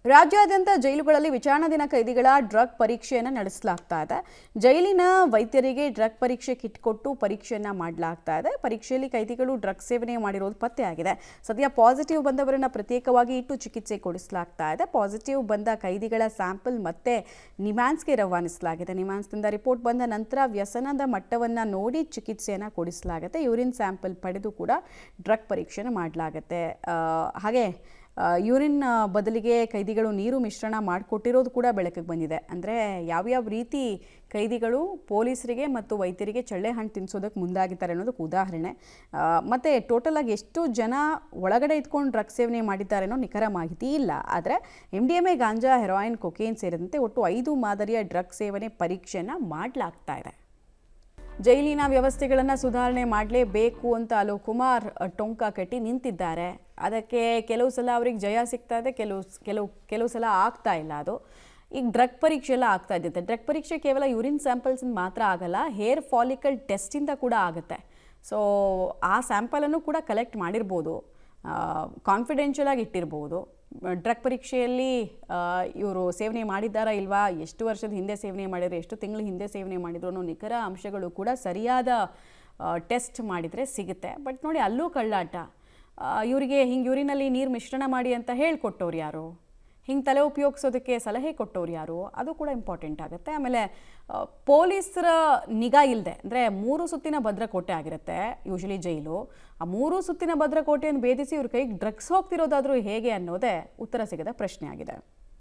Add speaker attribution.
Speaker 1: ರಾಜ್ಯಾದ್ಯಂತ ಜೈಲುಗಳಲ್ಲಿ ವಿಚಾರಣಾಧೀನ ಕೈದಿಗಳ ಡ್ರಗ್ ಪರೀಕ್ಷೆಯನ್ನು ನಡೆಸಲಾಗ್ತಾ ಇದೆ. ಜೈಲಿನ ವೈದ್ಯರಿಗೆ ಡ್ರಗ್ ಪರೀಕ್ಷೆ ಕಿಟ್ ಕೊಟ್ಟು ಪರೀಕ್ಷೆಯನ್ನು ಮಾಡಲಾಗ್ತಾ ಇದೆ. ಪರೀಕ್ಷೆಯಲ್ಲಿ ಕೈದಿಗಳು ಡ್ರಗ್ ಸೇವನೆ ಮಾಡಿರೋದು ಪತ್ತೆಯಾಗಿದೆ. ಸದ್ಯ ಪಾಸಿಟಿವ್ ಬಂದವರನ್ನ ಪ್ರತ್ಯೇಕವಾಗಿ ಇಟ್ಟು ಚಿಕಿತ್ಸೆ ಕೊಡಿಸಲಾಗ್ತಾ ಇದೆ. ಪಾಸಿಟಿವ್ ಬಂದ ಕೈದಿಗಳ ಸ್ಯಾಂಪಲ್ ಮತ್ತೆ ನಿಮ್ಹಾನ್ಸ್ಗೆ ರವಾನಿಸಲಾಗಿದೆ. ನಿಮ್ಹಾನ್ಸ್ನಿಂದ ರಿಪೋರ್ಟ್ ಬಂದ ನಂತರ ವ್ಯಸನದ ಮಟ್ಟವನ್ನು ನೋಡಿ ಚಿಕಿತ್ಸೆಯನ್ನು ಕೊಡಿಸಲಾಗುತ್ತೆ. ಯೂರಿನ್ ಸ್ಯಾಂಪಲ್ ಪಡೆದು ಕೂಡ ಡ್ರಗ್ ಪರೀಕ್ಷೆಯನ್ನು ಮಾಡಲಾಗುತ್ತೆ. ಹಾಗೆ ಯೂರಿನ್ ಬದಲಿಗೆ ಕೈದಿಗಳು ನೀರು ಮಿಶ್ರಣ ಮಾಡಿಕೊಟ್ಟಿರೋದು ಕೂಡ ಬೆಳಕಿಗೆ ಬಂದಿದೆ. ಅಂದರೆ ಯಾವ್ಯಾವ ರೀತಿ ಕೈದಿಗಳು ಪೊಲೀಸರಿಗೆ ಮತ್ತು ವೈದ್ಯರಿಗೆ ಚಳ್ಳೆ ಹಣ್ಣು ತಿನ್ನಿಸೋದಕ್ಕೆ ಮುಂದಾಗಿದ್ದಾರೆ ಅನ್ನೋದಕ್ಕೆ ಉದಾಹರಣೆ. ಮತ್ತು ಟೋಟಲಾಗಿ ಎಷ್ಟು ಜನ ಒಳಗಡೆ ಇದ್ಕೊಂಡು ಡ್ರಗ್ ಸೇವನೆ ಮಾಡಿದ್ದಾರೆ ಅನ್ನೋ ನಿಖರ ಮಾಹಿತಿ ಇಲ್ಲ. ಆದರೆ MDMA, ಗಾಂಜಾ, ಹೆರಾಯಿನ್, ಕೊಕೇನ್ ಸೇರಿದಂತೆ ಒಟ್ಟು 5 ಮಾದರಿಯ ಡ್ರಗ್ ಸೇವನೆ ಪರೀಕ್ಷೆಯನ್ನು ಮಾಡಲಾಗ್ತಾ ಇದೆ. ಜೈಲಿನ ವ್ಯವಸ್ಥೆಗಳನ್ನು ಸುಧಾರಣೆ ಮಾಡಲೇಬೇಕು ಅಂತ ಅಲೋಕ್ ಕುಮಾರ್ ಟೊಂಕ ಕಟ್ಟಿ ನಿಂತಿದ್ದಾರೆ. ಅದಕ್ಕೆ ಕೆಲವು ಸಲ ಅವ್ರಿಗೆ ಜಯ ಸಿಗ್ತಾ ಇದೆ, ಕೆಲವು ಸಲ ಆಗ್ತಾ ಇಲ್ಲ. ಅದು ಈಗ ಡ್ರಗ್ ಪರೀಕ್ಷೆ ಎಲ್ಲ ಆಗ್ತಾ ಇದ್ದಿದೆ. ಡ್ರಗ್ ಪರೀಕ್ಷೆ ಕೇವಲ ಯೂರಿನ್ ಸ್ಯಾಂಪಲ್ಸ್ ಮಾತ್ರ ಆಗಲ್ಲ, ಹೇರ್ ಫಾಲಿಕಲ್ ಟೆಸ್ಟಿಂದ ಕೂಡ ಆಗುತ್ತೆ. ಸೊ ಆ ಸ್ಯಾಂಪಲನ್ನು ಕೂಡ ಕಲೆಕ್ಟ್ ಮಾಡಿರ್ಬೋದು, ಕಾನ್ಫಿಡೆನ್ಷಿಯಲ್ ಆಗಿ ಇಟ್ಟಿರ್ಬೋದು. ಡ್ರಗ್ ಪರೀಕ್ಷೆಯಲ್ಲಿ ಇವರು ಸೇವನೆ ಮಾಡಿದ್ದಾರಾ ಇಲ್ವಾ, ಎಷ್ಟು ವರ್ಷದ ಹಿಂದೆ ಸೇವನೆ ಮಾಡಿದ್ರು, ಎಷ್ಟು ತಿಂಗಳ ಹಿಂದೆ ಸೇವನೆ ಮಾಡಿದ್ರು ಅನ್ನೋ ನಿಖರ ಅಂಶಗಳು ಕೂಡ ಸರಿಯಾದ ಟೆಸ್ಟ್ ಮಾಡಿದರೆ ಸಿಗುತ್ತೆ. ಬಟ್ ನೋಡಿ, ಅಲ್ಲೂ ಕಳ್ಳಾಟ. ಇವರಿಗೆ ಹಿಂಗೆ ಯೂರಿನಲ್ಲಿ ನೀರು ಮಿಶ್ರಣ ಮಾಡಿ ಅಂತ ಹೇಳಿಕೊಟ್ಟವ್ರು ಯಾರು, ಹಿಂಗೆ ತಲೆ ಉಪಯೋಗಿಸೋದಕ್ಕೆ ಸಲಹೆ ಕೊಟ್ಟವ್ರು ಯಾರು, ಅದು ಕೂಡ ಇಂಪಾರ್ಟೆಂಟ್ ಆಗುತ್ತೆ. ಆಮೇಲೆ ಪೊಲೀಸರ ನಿಗಾ ಇಲ್ಲದೆ, ಅಂದರೆ 3 ಸುತ್ತಿನ ಭದ್ರಕೋಟೆ ಆಗಿರುತ್ತೆ ಯೂಶಲಿ ಜೈಲು. ಆ 3 ಸುತ್ತಿನ ಭದ್ರಕೋಟೆಯನ್ನು ಭೇದಿಸಿ ಇವ್ರ ಕೈಗೆ ಡ್ರಗ್ಸ್ ಹೋಗ್ತಿರೋದಾದರೂ ಹೇಗೆ ಅನ್ನೋದೇ ಉತ್ತರ ಸಿಗದ ಪ್ರಶ್ನೆ ಆಗಿದೆ.